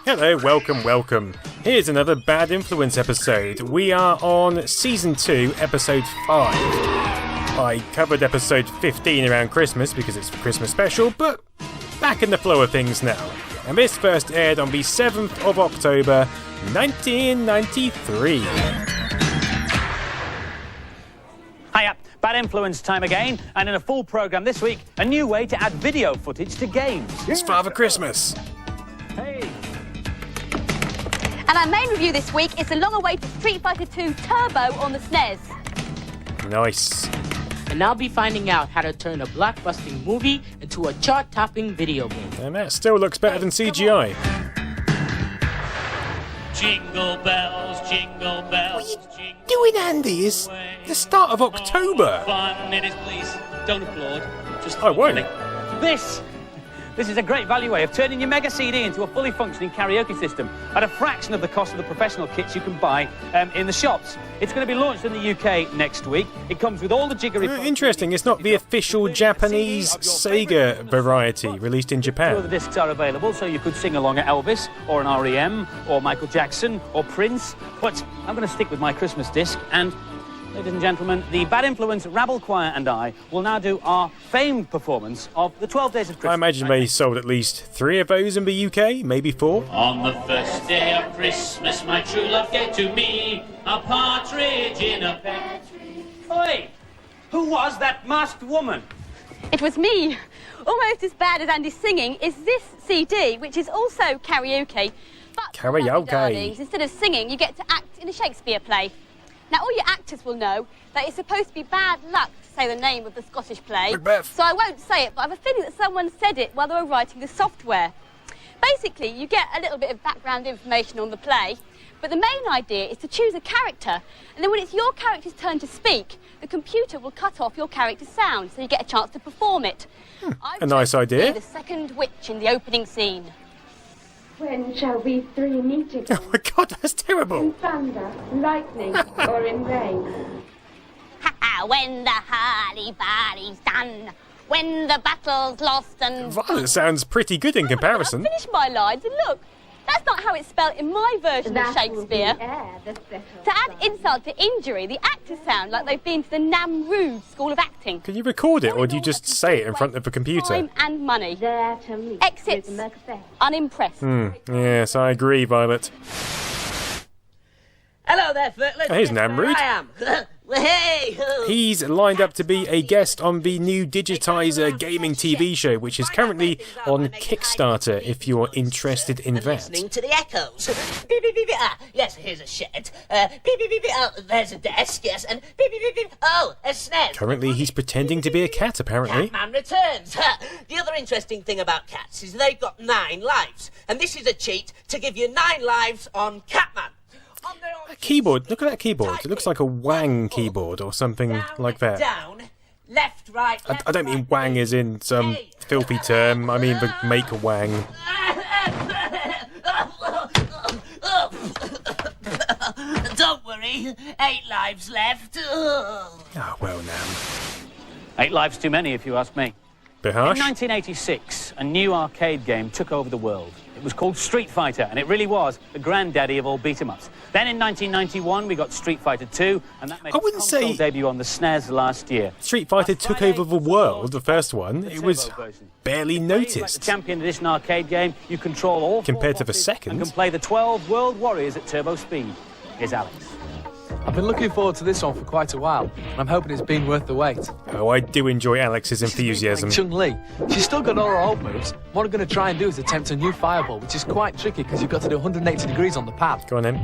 Hello, welcome. Here's another Bad Influence episode. We are on Season 2, Episode 5. I covered Episode 15 around Christmas because it's the Christmas special, but back in the flow of things now. And this first aired on the 7th of October, 1993. Hiya, Bad Influence time again, and in a full programme this week, a new way to add video footage to games. It's Father Christmas. Hey. And our main review this week is the long-awaited Street Fighter 2 Turbo on the SNES. Nice. And I'll be finding out how to turn a blockbusting movie into a chart-topping video game. And that still looks better than CGI. Jingle bells, jingle bells. What are you doing, Andy? It's the start of October. Fun it is, please. Don't applaud. Just I won't. This is a great value way of turning your Mega CD into a fully functioning karaoke system at a fraction of the cost of the professional kits you can buy in the shops. It's going to be launched in the UK next week. It comes with all the jiggery... Interesting, it's not the official Japanese Sega variety released in Japan. Two of the discs are available, so you could sing along at Elvis, or an R.E.M., or Michael Jackson, or Prince. But I'm going to stick with my Christmas disc, and... ladies and gentlemen, the Bad Influence Rabble Choir and I will now do our famed performance of the 12 Days of Christmas. I imagine they sold at least 3 of those in the UK, maybe 4. On the first day of Christmas, my true love gave to me a partridge in a pear tree. Oi! Who was that masked woman? It was me. Almost as bad as Andy's singing is this CD, which is also karaoke. But Karaoke. darlings, instead of singing, you get to act in a Shakespeare play. Now, all your actors will know that it's supposed to be bad luck to say the name of the Scottish play. Macbeth. So I won't say it, but I have a feeling that someone said it while they were writing the software. Basically, you get a little bit of background information on the play, but the main idea is to choose a character, and then when it's your character's turn to speak, the computer will cut off your character's sound, so you get a chance to perform it. A nice idea. I've chosen to be the second witch in the opening scene. When shall we three meet again? Oh my god, that's terrible. In thunder, lightning, or in rain? When the hurly-burly's done, when the battle's lost and... Violet sounds pretty good in comparison. I've finished my lines, and look, that's not how it's spelled in my version of Shakespeare. To add insult to injury, the actors sound like they've been to the Nam Rood School of Acting. Can you record it, or do you just say it in front of the computer? Time and money. There to meet Exits, with Macbeth. unimpressed. Yes, I agree, Violet. Hello there, Footless. Oh, here's Nam Rood. I am. Hey! He's lined up to be a guest on the new Digitizer gaming TV show, which is currently on Kickstarter, if you're interested in that. Listening to the echoes. Beep, beep, beep, beep. Ah, yes, here's a shed. Beep, beep, beep, beep. Oh, there's a desk, yes, and beep, beep, beep, beep. Oh, a SNES. Currently, he's pretending to be a cat, apparently. Catman returns. The other interesting thing about cats is they've got 9 lives, and this is a cheat to give you 9 lives on Catman. A keyboard, look at that keyboard. It looks like a Wang keyboard or something like that. Down, left, right, left, I don't mean right, Wang as in some filthy term. I mean the make a Wang. Don't worry, 8 lives left. Oh, well, now. 8 lives too many, if you ask me. Bit harsh. In 1986, a new arcade game took over the world. It was called Street Fighter, and it really was the granddaddy of all beat-em-ups. Then in 1991, we got Street Fighter 2, and that made I its wouldn't console say- debut on the SNES last year. Street Fighter took over the world, the first one. It was barely Like the noticed. Champion Edition arcade game, you control all 4 Compared to the bosses second. and can play the 12 World Warriors at turbo speed. Here's Alex. I've been looking forward to this one for quite a while, and I'm hoping it's been worth the wait. Oh, I do enjoy Alex's enthusiasm. Like Chun-Li, she's still got all her old moves. What I'm going to try and do is attempt a new fireball, which is quite tricky because you've got to do 180 degrees on the pad. Go on then.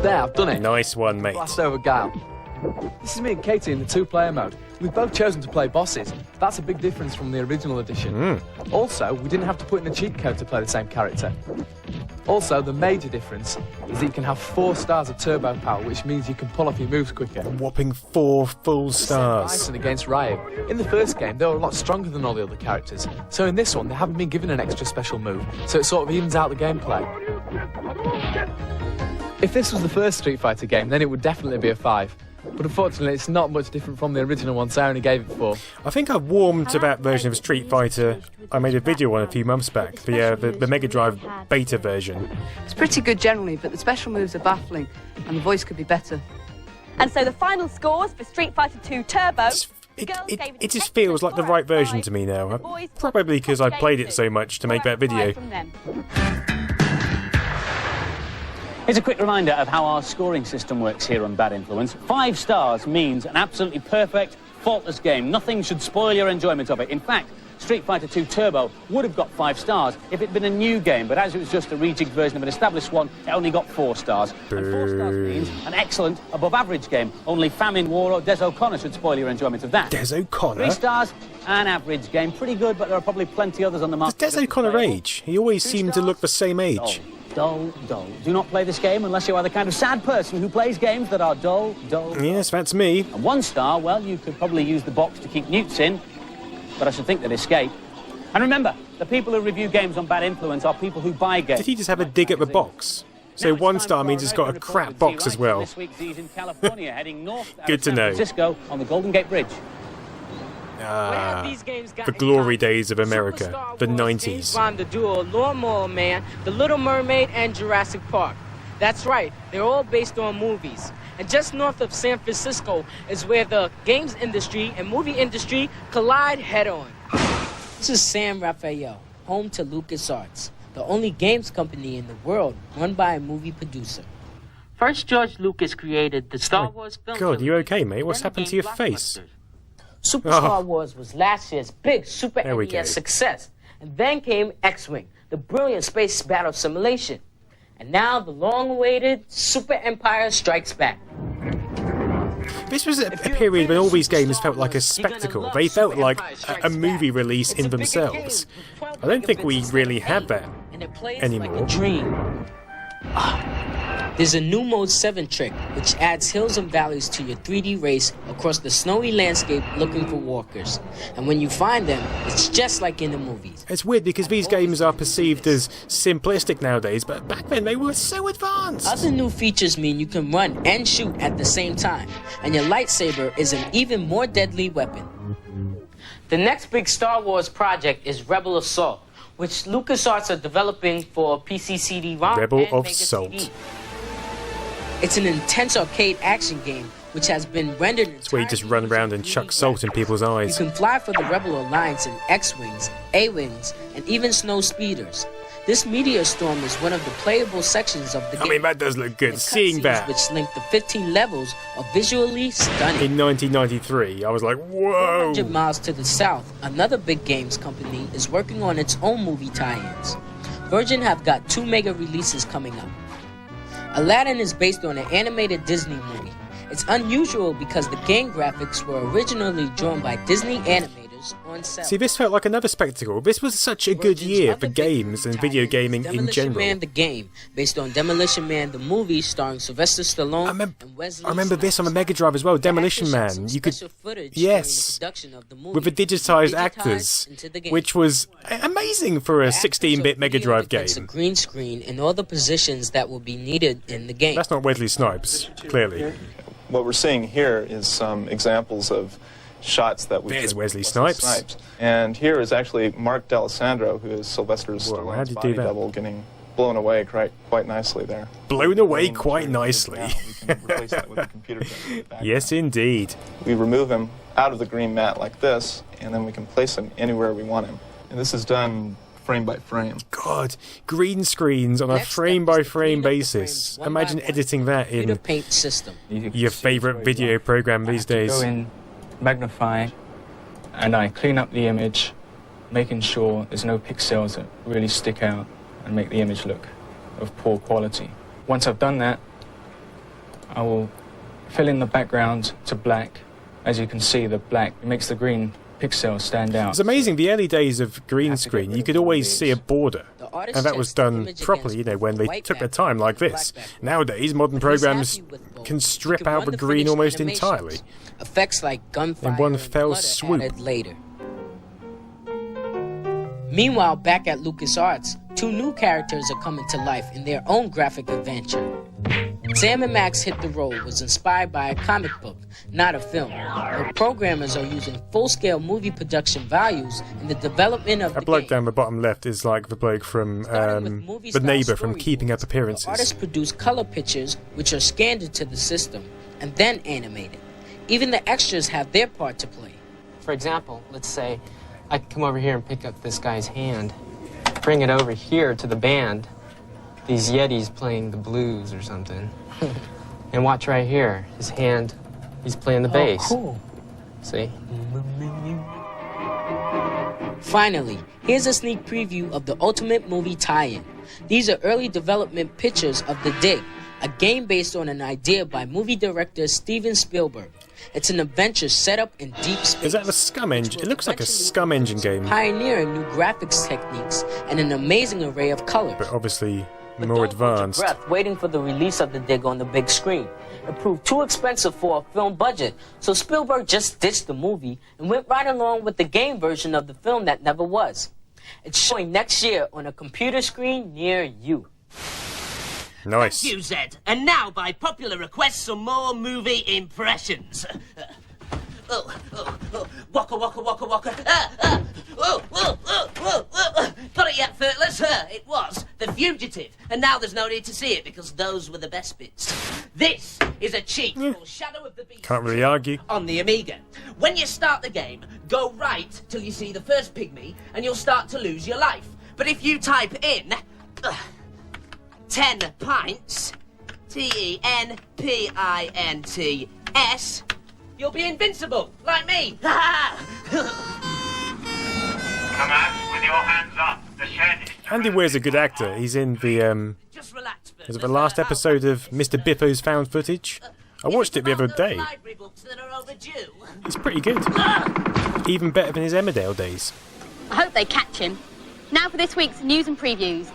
There, I've done it. Nice one, mate. Blast over Guile. This is me and Katie in the 2-player mode. We've both chosen to play bosses. That's a big difference from the original edition. Also, we didn't have to put in a cheat code to play the same character. Also, the major difference is that you can have 4 stars of turbo power, which means you can pull off your moves quicker. Whopping 4 full stars. Bison against Riot. In the first game, they were a lot stronger than all the other characters. So in this one, they haven't been given an extra special move, so it sort of evens out the gameplay. If this was the first Street Fighter game, then it would definitely be a 5. but unfortunately it's not much different from the original one, so I only gave it 4. I think I warmed to that version of Street Fighter. I made a video on a few months back. The Megadrive beta version. It's pretty good generally, but the special moves are baffling, and the voice could be better. And so the final scores for Street Fighter 2 Turbo. It just feels like the right version to me now. Probably because I played it so much to make that video. Here's a quick reminder of how our scoring system works here on Bad Influence. 5 stars means an absolutely perfect, faultless game. Nothing should spoil your enjoyment of it. In fact, Street Fighter 2 Turbo would have got 5 stars if it'd been a new game, but as it was just a rejigged version of an established one, it only got 4 stars. And 4 stars means an excellent, above-average game. Only Famine, War or Des O'Connor should spoil your enjoyment of that. Des O'Connor? 3 stars, an average game. Pretty good, but there are probably plenty others on the market. Does Des O'Connor age? He always seemed to look the same age. Dull. Do not play this game unless you are the kind of sad person who plays games that are dull. Yes, that's me. And 1 star, well, you could probably use the box to keep newts in, but I should think they'd escape. And remember, the people who review games on Bad Influence are people who buy games. Did he just have a dig at the box? So 1 star means it's got a crap box as well. This week's he's in California, heading north Good to know. San Francisco on the Golden Gate Bridge. The glory days of America, the 90s. The duo Lawnmower Man, The Little Mermaid, and Jurassic Park. That's right, they're all based on movies. And just north of San Francisco is where the games industry and movie industry collide head-on. This is San Rafael, home to LucasArts, the only games company in the world run by a movie producer. First, George Lucas created the Star Wars film. God, you okay, mate? What's happened to your face? Super Star Wars was last year's big Super NES success. And then came X-Wing, the brilliant space battle simulation. And now the long-awaited Super Empire Strikes Back. This was a period when all these games felt like a spectacle. They felt like a movie release in themselves. I don't think we really have that anymore. There's a new Mode 7 trick, which adds hills and valleys to your 3D race across the snowy landscape looking for walkers. And when you find them, it's just like in the movies. It's weird because these games are perceived as simplistic nowadays, but back then they were so advanced. Other new features mean you can run and shoot at the same time, and your lightsaber is an even more deadly weapon. The next big Star Wars project is Rebel Assault, which LucasArts are developing for PC CD-ROM Rebel and of Mega Salt. CD. It's an intense arcade action game which has been rendered. It's where you just run around and chuck salt in people's eyes. You can fly for the Rebel Alliance in X-Wings, A-Wings, and even snow speeders. This meteor storm is one of the playable sections of the game. I mean, that does look good. Seeing that which link the 15 levels are visually stunning. in 1993, I was like, whoa! 400 miles to the south, another big games company is working on its own movie tie-ins. Virgin have got 2 mega releases coming up. Aladdin is based on an animated Disney movie. It's unusual because the game graphics were originally drawn by Disney animators on set. See, this felt like another spectacle. This was such a good year for games and video gaming in general. Demolition Man the game, based on Demolition Man the movie starring Sylvester Stallone and Wesley I remember this on the Mega Drive as well, Demolition Man. You could, yes, with the digitised actors, which was amazing for a 16-bit Mega Drive game. A green screen in all the positions that will be needed in the game. That's not Wesley Snipes, clearly. What we're seeing here is some examples of shots that we There's Wesley Snipes. And here is actually Mark D'Alessandro, who is Sylvester Stallone's body double, getting blown away quite nicely there. Blown away quite nicely. We can replace that with a computer. Yes, indeed. We remove him out of the green mat like this, and then we can place him anywhere we want him. And this is done frame by frame. God, green screens on a frame-by-frame basis. Imagine editing that in paint system. your favourite video program these days. Go in, magnify, and I clean up the image, making sure there's no pixels that really stick out and make the image look of poor quality. Once I've done that, I will fill in the background to black. As you can see, the black makes the green pixels stand out. It's amazing, the early days of green screen, you could always see a border. And that was done properly, when they took their time like this. Nowadays, modern programs can strip out the green almost entirely. Effects like gunfire in one fell swoop. Later. Meanwhile, back at LucasArts, 2 new characters are coming to life in their own graphic adventure. Sam and Max Hit the Road was inspired by a comic book, not a film. But programmers are using full-scale movie production values in the development of the bloke game. down the bottom left is like the bloke from the neighbour from Keeping Up Appearances. Artists produce color pictures which are scanned into the system and then animated. Even the extras have their part to play. For example, let's say I could come over here and pick up this guy's hand, bring it over here to the band, these Yetis playing the blues or something. And watch right here, his hand, he's playing the bass. Cool. See? Finally, here's a sneak preview of the Ultimate Movie tie-in. These are early development pictures of The Dig, a game based on an idea by movie director Steven Spielberg. It's an adventure set up in deep space. Is that the Scum Engine? It looks like a Scum Engine game. Pioneering new graphics techniques and an amazing array of colors. But obviously more advanced. Breath waiting for the release of The Dig on the big screen. It proved too expensive for a film budget, so Spielberg just ditched the movie and went right along with the game version of the film that never was. It's showing next year on a computer screen near you. Nice. Thank you, Zed. And now, by popular request, some more movie impressions. Waka waka waka waka. Got it yet, Furtless? It was The Fugitive. And now there's no need to see it because those were the best bits. This is a cheat called Shadow of the Beast. Can't really argue. On the Amiga. When you start the game, go right till you see the first pygmy and you'll start to lose your life. But if you type in 10 pints, TENPINTS, you'll be invincible, like me. Come out with your hands up. The shed is... Andy Weir's a good actor. He's in the was it the last episode of Mr. Biffo's Found Footage? I watched it the other day. He's pretty good. Even better than his Emmerdale days. I hope they catch him. Now for this week's news and previews.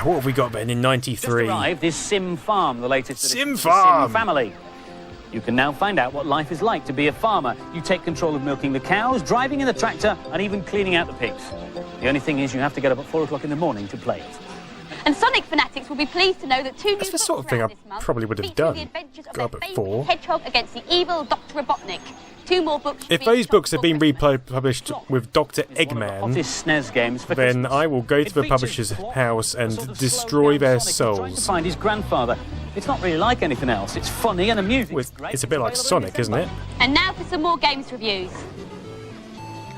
What have we got then in '93? Just arrived is Sim Farm, the latest Sim of the Farm. Sim family. You can now find out what life is like to be a farmer. You take control of milking the cows, driving in the tractor, and even cleaning out the pigs. The only thing is you have to get up at 4 o'clock in the morning to play it. And Sonic fanatics will be pleased to know that two That's new the sort of thing I probably would have done. Go up at 4. Hedgehog against the evil Dr. Robotnik. 2 more books. If those books have been republished with Dr. Eggman, SNES games for then I will go to the publisher's house and destroy their trying to souls. find his grandfather. It's not really like anything else. It's funny and amusing. It's a bit like Sonic, isn't it? And now for some more games reviews.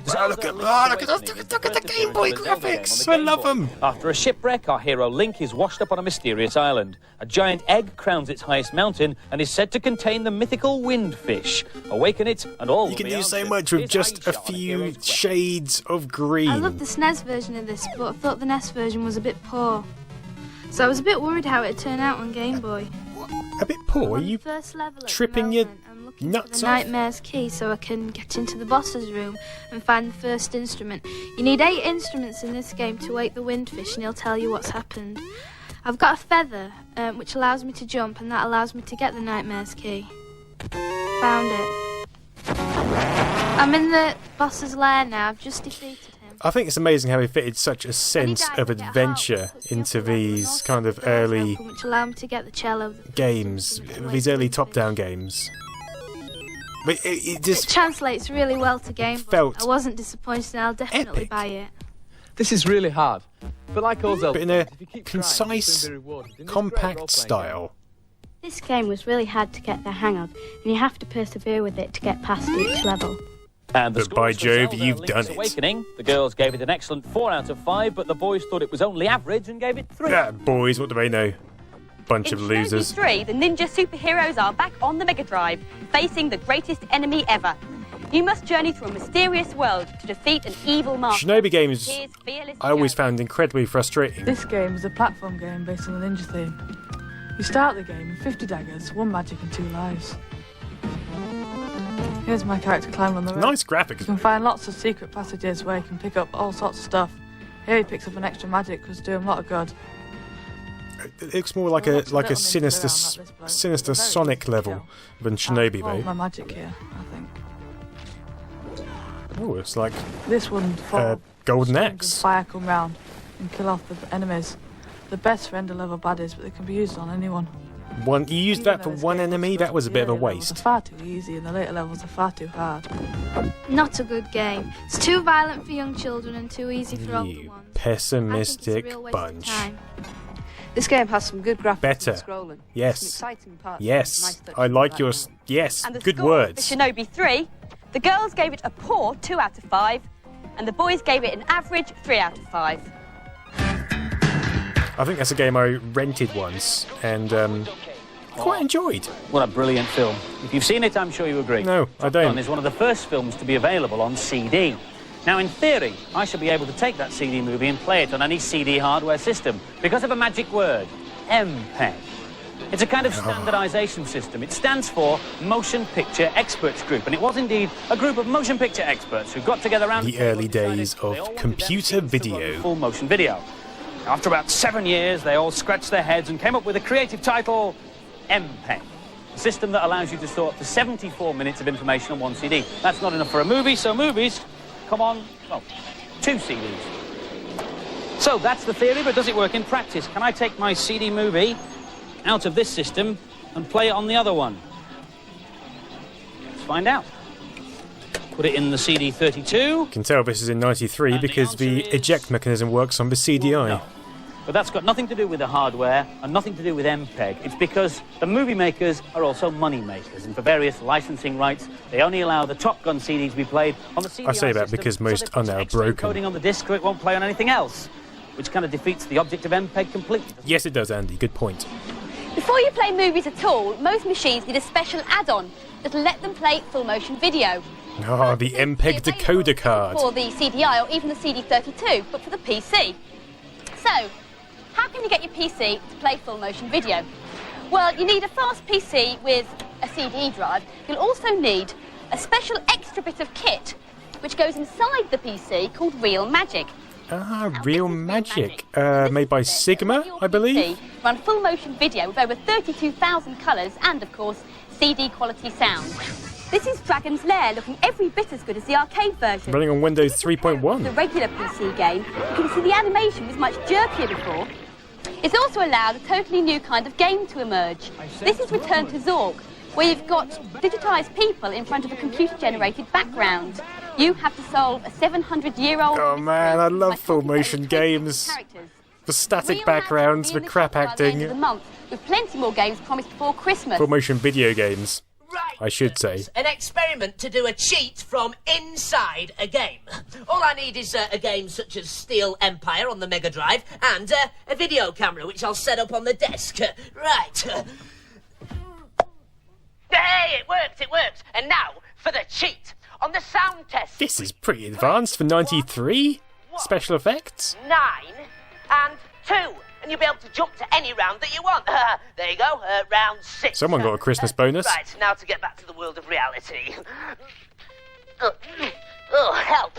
Look at the Game Boy graphics! I love them! After a shipwreck, our hero Link is washed up on a mysterious island. A giant egg crowns its highest mountain and is said to contain the mythical windfish. Awaken it and all You can do so much with just a few shades of green. I love the SNES version of this, but I thought the NES version was a bit poor. So I was a bit worried how it'd turn out on Game Boy. A bit poor? Are you tripping your nuts the off? Nightmare's key so I can get into the boss's room and find the first instrument. You need 8 instruments in this game to wake the windfish and he'll tell you what's happened. I've got a feather which allows me to jump and that allows me to get the Nightmare's key. Found it. I'm in the boss's lair now. I've just defeated him. I think it's amazing how he fitted such a sense of adventure into these kind of early which allow me to get the cello. games, these early top-down games. But it just translates really well to Game Boy. I wasn't disappointed and I'll definitely buy it. This is really hard, but like all Zelda, but in a if you keep trying, concise, you'll be rewarded in this great compact role-playing style. This game was really hard to get the hang of, and you have to persevere with it to get past each level. And the But by scores for Jove, Zelda you've Link's done it. Awakening. The girls gave it an excellent 4 out of 5, but the boys thought it was only average and gave it 3. Boys, what do they know? Bunch of losers. In Shinobi 3, the ninja superheroes are back on the Megadrive, facing the greatest enemy ever. You must journey through a mysterious world to defeat an evil master. Shinobi games Here's fearless I always found incredibly frustrating. This game is a platform game based on the ninja theme. You start the game with 50 daggers, 1 magic and 2 lives. Here's my character climbing on the rope. Nice graphics. You can find lots of secret passages where you can pick up all sorts of stuff. Here he picks up an extra magic because it's doing a lot of good. It looks more like a sinister Sonic level than Shinobi I'll though. my magic here, I think. Oh, it's like This one falls. Golden String Axe. and fire come round and kill off the enemies. the best for ender level baddies, but they can be used on anyone. You used that for one enemy? That was a bit of a waste. They're far too easy, and the later levels are far too hard. Not a good game. It's too violent for young children and too easy for older ones. Pessimistic bunch. This game has some good graphics Better. and scrolling. Yes. Some exciting parts. Yes. Nice touch I to like the your... background. Yes. And the Good score words. For Shinobi 3, the girls gave it a poor 2 out of 5, and the boys gave it an average 3 out of 5. I think that's a game I rented once and quite enjoyed. What a brilliant film. If you've seen it, I'm sure you agree. No, I don't. Top Gun is one of the first films to be available on CD. Now, in theory, I should be able to take that CD movie and play it on any CD hardware system because of a magic word, MPEG. It's a kind of standardization system. It stands for Motion Picture Experts Group, and it was indeed a group of motion picture experts who got together around The early days of computer video. full motion video. After about 7 years, they all scratched their heads and came up with a creative title, MPEG. A system that allows you to store up to 74 minutes of information on one CD. That's not enough for a movie, so movies come on, well, 2 CDs. So that's the theory, but does it work in practice? Can I take my CD movie out of this system and play it on the other one? Let's find out. Put it in the CD32. You can tell this is in 93 because the eject mechanism works on the CDI. No. But that's got nothing to do with the hardware and nothing to do with MPEG. It's because the movie makers are also money makers, and for various licensing rights, they only allow the Top Gun CD to be played on the CDI I say that system, because so most they are put now extra broken. encoding on the disc so it won't play on anything else, which kind of defeats the object of MPEG completely. Yes, it does, Andy. Good point. Before you play movies at all, most machines need a special add-on that'll let them play full motion video. Ah, the MPEG decoder card. For the CDI or even the CD32, but for the PC. So, how can you get your PC to play full motion video? Well, you need a fast PC with a CD drive. You'll also need a special extra bit of kit which goes inside the PC called Real Magic. Ah, Real Magic. Made by Sigma, I believe. Run full motion video with over 32,000 colours and, of course, CD quality sound. This is Dragon's Lair, looking every bit as good as the arcade version. Running on Windows The 3.1. regular PC game, you can see the animation was much jerkier before. It's also allowed a totally new kind of game to emerge. This is Return to Zork, where you've got digitised people in front of a computer-generated background. You have to solve a 700-year-old... Oh man, I love full motion games. The static backgrounds, the crap acting. ...of the month, with plenty more games promised before Christmas. Full motion video games, I should say. An experiment to do a cheat from inside a game. All I need is a game such as Steel Empire on the Megadrive and a video camera which I'll set up on the desk. Right. Hey, it works. And now for the cheat. On the sound test. This is pretty advanced for 93. Special effects. 9 and 2. And you'll be able to jump to any round that you want. There you go, round 6. Someone got a Christmas bonus. Right, now to get back to the world of reality. Help,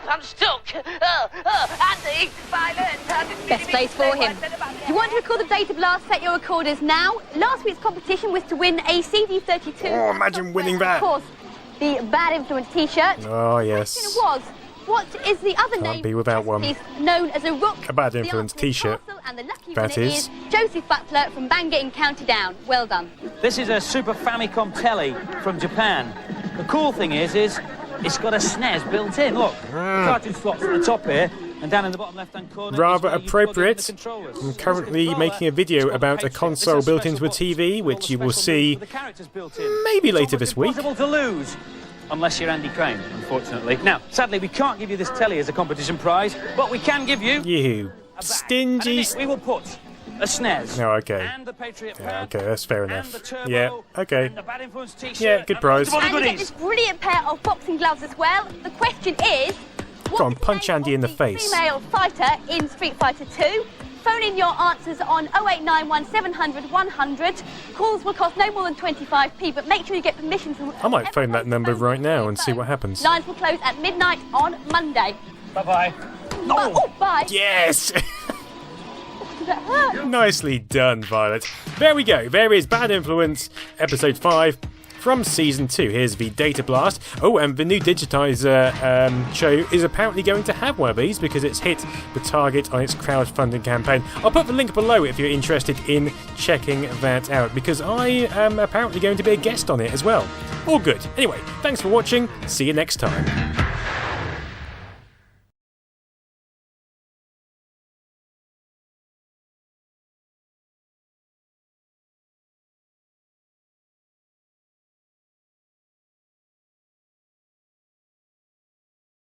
I'm stuck. Andy, violent. Best place for him. If you want to record the Data Blast, set your recorders now. Last week's competition was to win a CD32. Oh, imagine winning that. Of course, the Bad Influence t-shirt. Oh, yes. The question was, what is the other Can't name be without one. piece known as a rook? A Bad Influence t-shirt. And the lucky That winner is. Joseph Butler from Bangor in County Down. Well done. This is a Super Famicom telly from Japan. The cool thing is it's got a SNES built in. Look, cartridge slots at the top here, and down in the bottom left-hand corner. Rather appropriate. I'm currently making a video about a console built into a TV, which you will see maybe later this week. Impossible to lose. Unless you're Andy Crane, unfortunately. Now, sadly, we can't give you this telly as a competition prize, but we can give you... You stingy... We will put a SNES. Oh, okay. And the Patriot Yeah, okay, that's fair enough. the Turbo, Yeah, okay. and the Bad Influence t-shirt. Yeah, good prize. And you get this brilliant pair of boxing gloves as well. The question is... Go on, punch Andy in the face. Female fighter in Street Fighter 2. Phone in your answers on 0891 700 100. Calls will cost no more than 25p, but make sure you get permission from... I might phone that number right now and see what happens. Lines will close at midnight on Monday. Bye-bye. Oh, bye. Yes! Does that hurt? Nicely done, Violet. There we go. There is Bad Influence, episode 5. from Season 2. Here's the Data Blast. Oh, and the new Digitizer show is apparently going to have one of these because it's hit the target on its crowdfunding campaign. I'll put the link below if you're interested in checking that out, because I am apparently going to be a guest on it as well. All good. Anyway, thanks for watching. See you next time.